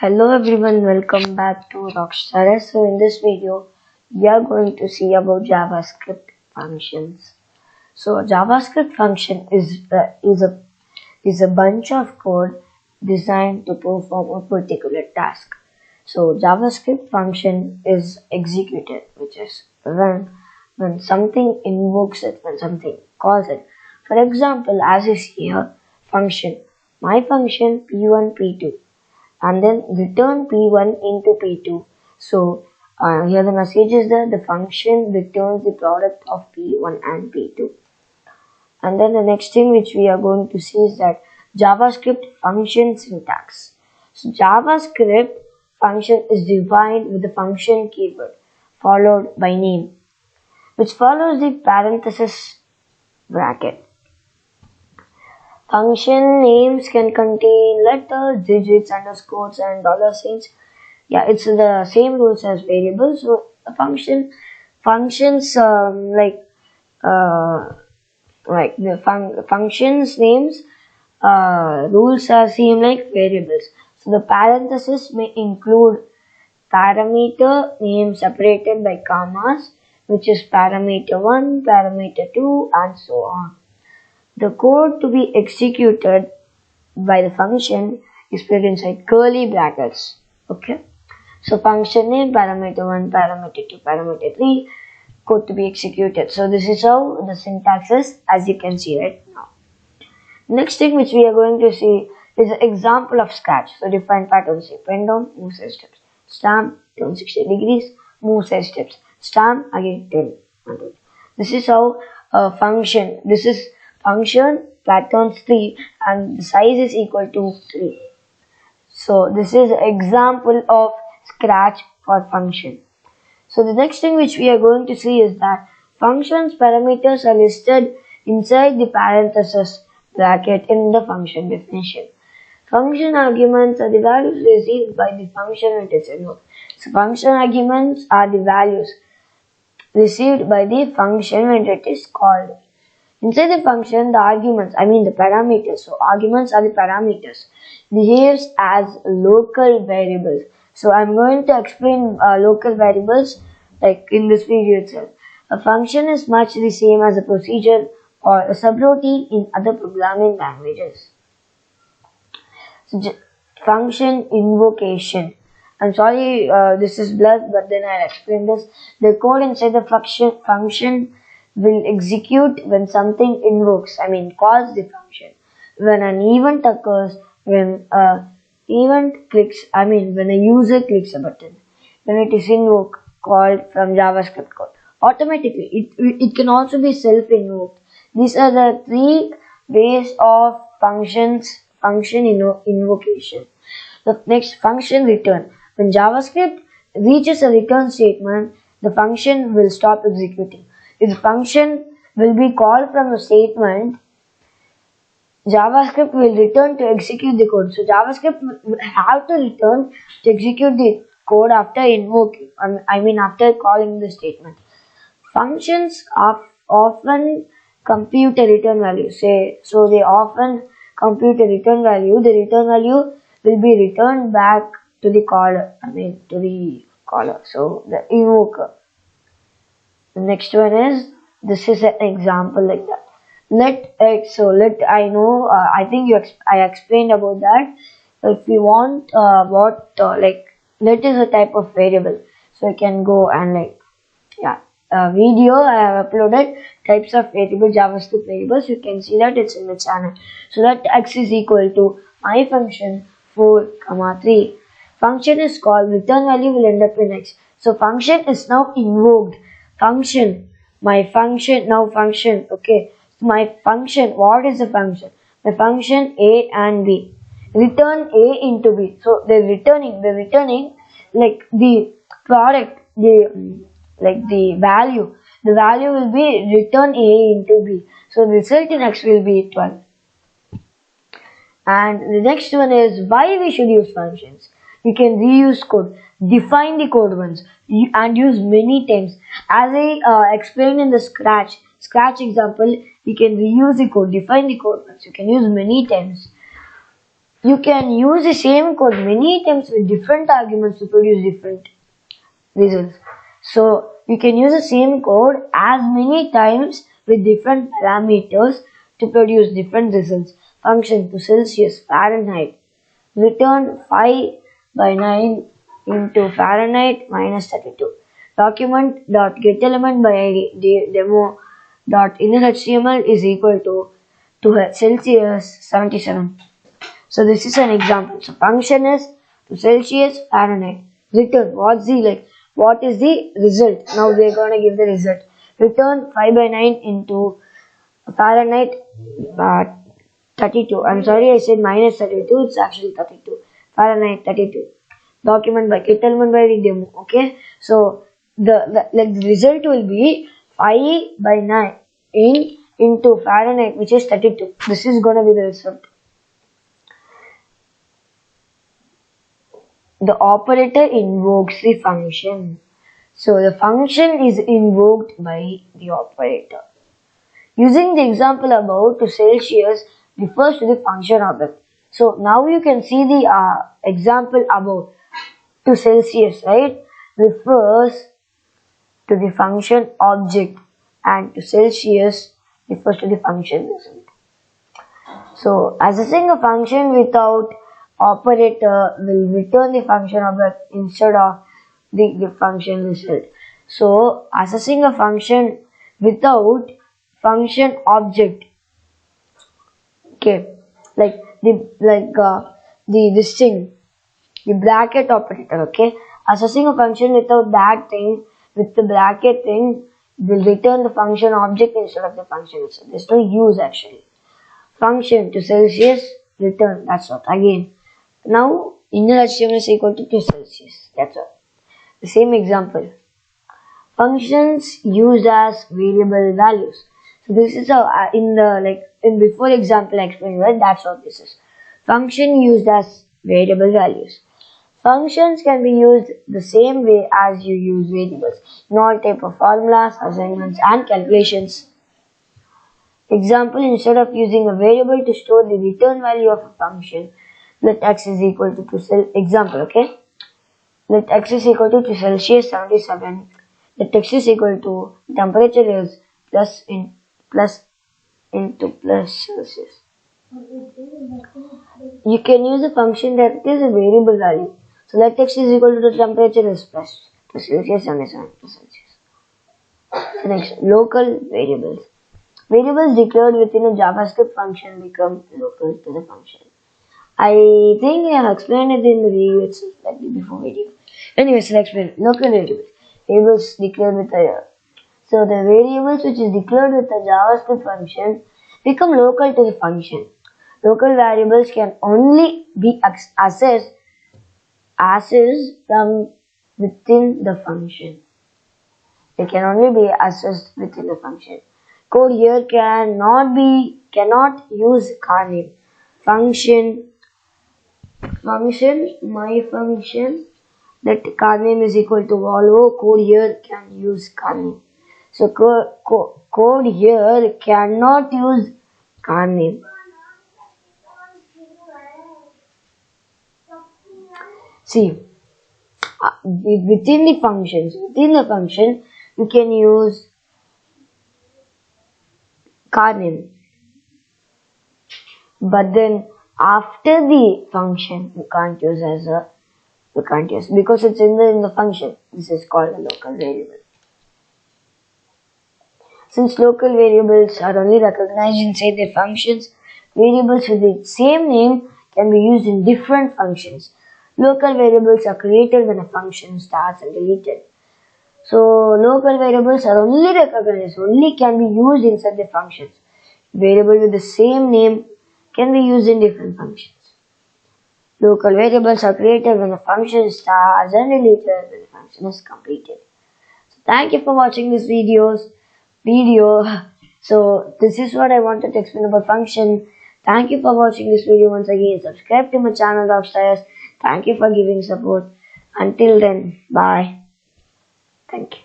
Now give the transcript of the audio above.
Hello everyone, welcome back to Rockstar. So in this video, we are going to see about JavaScript functions. So JavaScript function is a bunch of code designed to perform a particular task. So JavaScript function is executed, which is when something invokes it, when something calls it. For example, as you see here, function, my function p1 p2, and then return p1 into p2. So here the message is that the function returns the product of p1 and p2. And then the next thing which we are going to see is that JavaScript function syntax. So JavaScript function is defined with the function keyword followed by name, which follows the parenthesis bracket. Function names can contain letters, digits, underscores, and dollar signs. Yeah, it's the same rules as variables. So a functions like the functions names rules are same like variables. So the parenthesis may include parameter name separated by commas, which is parameter 1, parameter 2, and so on. The code to be executed by the function is put inside curly brackets. Okay. So function name, parameter 1, parameter 2, parameter 3, code to be executed. So this is how the syntax is, as you can see right now. Next thing which we are going to see is an example of Scratch. So define pattern, say pen down, move size steps, stamp, turn 60 degrees, move size steps, stamp, again 10. This is how a function, this is function patterns 3 and the size is equal to 3. So this is an example of Scratch for function. So the next thing which we are going to see is that functions parameters are listed inside the parenthesis bracket in the function definition. Function arguments are the values received by the function when it is invoked. So function arguments are the values received by the function when it is called. Inside the function, the arguments, the parameters, so arguments are the parameters, behaves as local variables. So I'm going to explain local variables like in this video itself. A function is much the same as a procedure or a subroutine in other programming languages. So function invocation. I'm sorry this is blurred, but then I'll explain this. The code inside the function will execute when something invokes, calls the function. When an event occurs, when a user clicks a button, when it is invoked, called from JavaScript code. Automatically, it can also be self-invoked. These are the three ways of function invocation. The next, function return. When JavaScript reaches a return statement, the function will stop executing. If the function will be called from a statement, JavaScript will return to execute the code. So JavaScript will have to return to execute the code after invoking, after calling the statement. Functions often compute a return value. So they often compute a return value. The return value will be returned back to the caller. So the invoker. The next one is, this is an example like that. I think I explained about that. If you want let is a type of variable. So you can go and video I have uploaded types of variable, JavaScript variables. You can see that it's in the channel. So let x is equal to my function 4, 3. Function is called, return value will end up in x. So function is now invoked. Function, okay. My function, what is the function? My function A and B. Return A into B. So they're returning like the product, the value. The value will be return A into B. So the result in X will be 12. And the next one is why we should use functions. You can reuse code, define the code once, and use many times. As I explained in the Scratch example, you can reuse the code, define the code once. You can use many times. you can use the same code many times with different arguments to produce different results. So you can use the same code as many times with different parameters to produce different results. Function to Celsius, Fahrenheit. Return 5/9 into Fahrenheit minus 32. Document.getElement by ID demo.innerHTML is equal to Celsius 77. So this is an example. So function is to Celsius, Fahrenheit. Return what is the result? Now we are going to give the result. Return 5/9 into Fahrenheit 32. I'm sorry, I said minus 32. It's actually 32. Fahrenheit 32. Document by getElement by the demo. Okay. So the result will be 5/9 into Fahrenheit, which is 32. This is going to be the result. The operator invokes the function. So the function is invoked by the operator. Using the example above, to Celsius refers to the function object. So now you can see the example above. To Celsius, right, refers to the function object, and to Celsius refers to the function result. So accessing a function without operator will return the function object instead of the function result. So accessing a function without function object, okay, like this thing, the bracket operator, okay, accessing a function without that thing, with the bracket thing, will return the function object instead of the function result. There's no use actually. Function to Celsius, return, that's what. Again, now inner HTML is equal to Celsius, that's all. The same example. Functions used as variable values. So this is in before example I explained, right? That's what this is. Function used as variable values. Functions can be used the same way as you use variables in all type of formulas, assignments, and calculations. Example, instead of using a variable to store the return value of a function, let x is equal to example, okay? Let x is equal to Celsius 77. Let x is equal to temperature is plus Celsius. You can use a function that is a variable value. So let x is equal to the temperature is plus Celsius 77 plus Celsius. So next, local variables. Variables declared within a JavaScript function become local to the function. I think I have explained it in the video itself, like the before video. Anyways, let's explain. Local variables. Variables declared with a So the variables which is declared with a JavaScript function become local to the function. Local variables can only be accessed from within the function. They can only be accessed within the function. Code here cannot use car name. My function, that car name is equal to Volvo. Code here can use car name. So code here cannot use car name. See, within the function, you can use car name, but then after the function you can't use because it's in the function. This is called a local variable. Since local variables are only recognized inside their functions, variables with the same name can be used in different functions. Local variables are created when a function starts and deleted. So local variables are only recognized, only can be used inside the functions. Variable with the same name can be used in different functions. Local variables are created when a function starts and deleted when the function is completed. So thank you for watching this video. So this is what I wanted to explain about function. Thank you for watching this video once again. Subscribe to my channel Rockstar. Thank you for giving support. Until then, bye. Thank you.